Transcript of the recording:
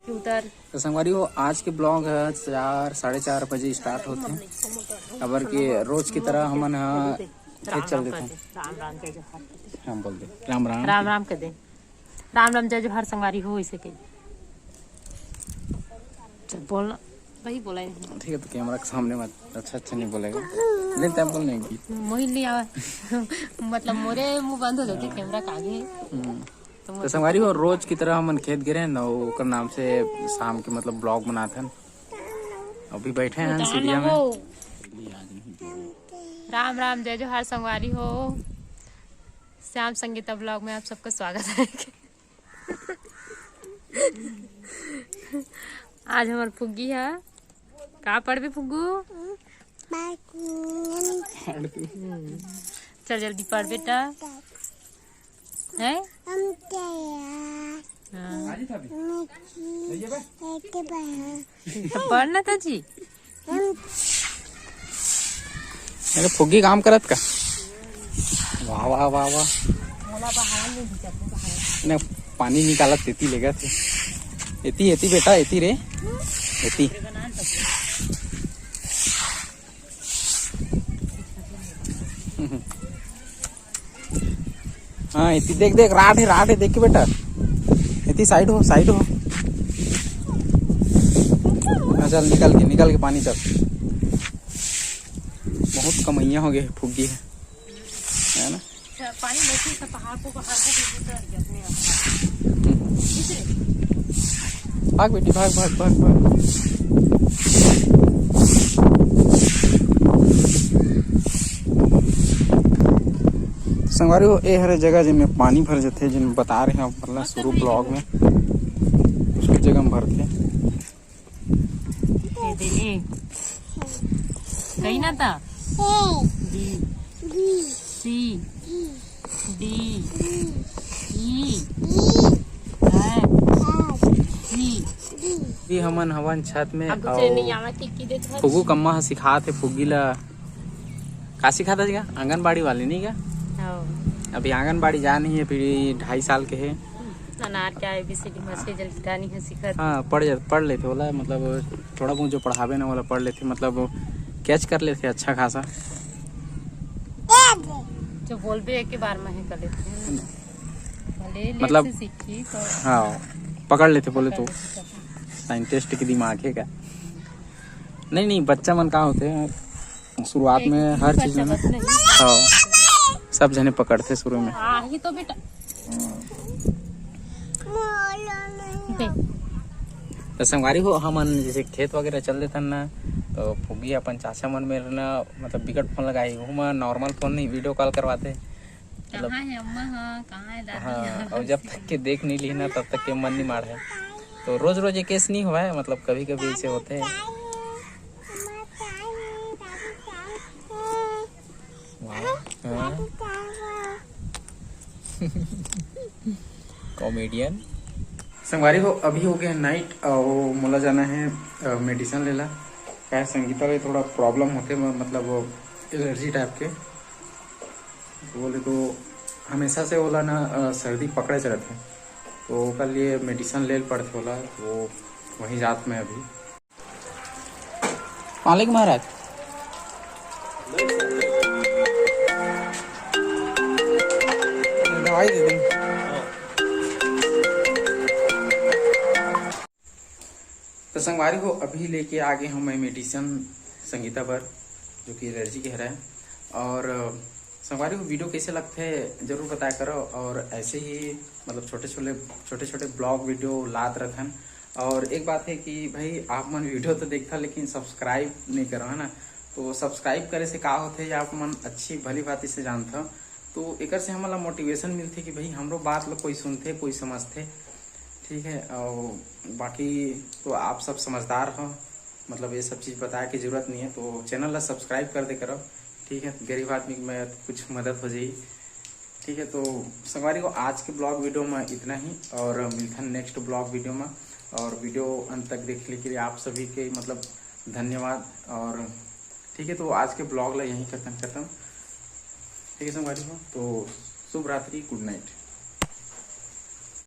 उतर। तो संगवारी हो आज के ब्लॉग 4 साढ़े 4 बजे स्टार्ट होते हैं। अबर के रोज की तरह हम खेत चल देते हैं। राम राम जय जोहार। हम बोल दे राम राम राम राम कर दे। राम राम जय जोहार संगवारी हो इसे कही। चल बोलना वही बोला है। ठीक है तो कैमरा के सामने मत अच्छा नहीं बोलेगा लेकिन तब बोलने की मोहित नहीं आवा मतलब मोरे मुंह बंद हो जाते कैमरा का आगे। तो संगवारी हो रोज की तरह हम खेत गिरे ना ओकर नाम से शाम के मतलब ब्लॉग बनाते हैं। अभी बैठे हैं सीढ़िया में। राम राम जय जोहार संगवारी हो। श्याम संगीता ब्लॉग में आप सबका स्वागत है। आज हमार फुग्गी है का पढ़बे फुग्गू। चल जल्दी पढ़ बेटा है। तो पढ़ना था जी। अरे फुग्गी काम करत का। वाह वाह वाह वाह ने पानी निकालत तेती लेगा थे। एती एती बेटा एती रे एती। हाँ एती देख देख रात है देख के बेटा एती साइड हो चल निकल के पानी चल। बहुत कमैया हो गए फुग्गी है ना। पानी नहीं पहाड़ को भाग बेटी भाग। संगवारी हो ए हर जगह जिनमें पानी भर जाते जिन बता रहे हैं मतलब शुरू ब्लॉग में उस जगह में भरते कहीं ना था। सी डी ई भी हमन हवन छत में फुग्गू कम्मा सिखाते फुग्गी ला का सिखाता जी आंगनबाड़ी वाले नहीं क्या। अभी आंगनबाड़ी जा नहीं है फिर 2.5 साल के है। अनार क्या ABCD जल कीटानी है सिखा। हाँ पढ़ लेते बोला मतलब थोड़ा बहुत जो पढ़ावे ना वाला पढ़ लेते मतलब कैच कर लेते अच्छा खासा। जो बोलबे एक बार में कर लेते हैं मतलब सीखी तो हाँ पकड़ लेते बोले तो साइंटिस्ट की दिमाग है क्या। नहीं बच्चा मन का होते हैं शुरुआत में हर चीज में हाँ सब जने पकड़ते शुरू में। ही तो बेटा तो संगवारी हो हम जैसे खेत वगैरह चल देते ना तो फुग्गी अपन चाचा मन में ना मतलब बिकट फोन लगाई वो नॉर्मल फोन नहीं वीडियो कॉल करवाते मतलब कहाँ है अम्मा कहाँ है दादी। हाँ और जब तक के देख नहीं ली ना तब तक के मन नहीं मार है। तो रोज ये केस नहीं हुआ है मतलब कभी कभी ऐसे होते हैं। कॉमेडियन संगवारी हो अभी हो गया नाइट और मोला जाना है मेडिसिन लेला क्या संगीता में थोड़ा प्रॉब्लम होते मतलब एलर्जी टाइप के बोले तो हमेशा से बोला ना सर्दी पकड़े चलते हैं तो कल लिए मेडिसिन ले पड़ते बोला तो वहीं जात में अभी मालिक महाराज दवाई दे दें। तो संगवारी को अभी लेके आगे हम मेडिसिन संगीता पर जो कि एलर्जी कह रहा है। और संगवारी को वीडियो कैसे लगते हैं जरूर बताया करो और ऐसे ही मतलब छोटे छोटे ब्लॉग वीडियो लाद रखन। और एक बात है कि भाई आप मन वीडियो तो देखता लेकिन सब्सक्राइब नहीं करो है ना। तो सब्सक्राइब करे से का होते है आप मन अच्छी भली बात से जानते हो तो एक से हमारा मोटिवेशन मिलते कि भाई हमरो बात लोग कोई सुनते कोई समझते ठीक है। और बाकी तो आप सब समझदार हो मतलब ये सब चीज़ बताया की जरूरत नहीं है तो चैनल ला सब्सक्राइब कर दे करो ठीक है। गरीब आदमी में कुछ मदद हो जाए ठीक है। तो संगवारी को आज के ब्लॉग वीडियो में इतना ही और मिलता है नेक्स्ट ब्लॉग वीडियो में। और वीडियो अंत तक देखने के लिए आप सभी के मतलब धन्यवाद। और ठीक है तो आज के ब्लॉग ला यहीं खत्म ठीक है संगवारी को। तो शुभ रात्रि गुड नाइट।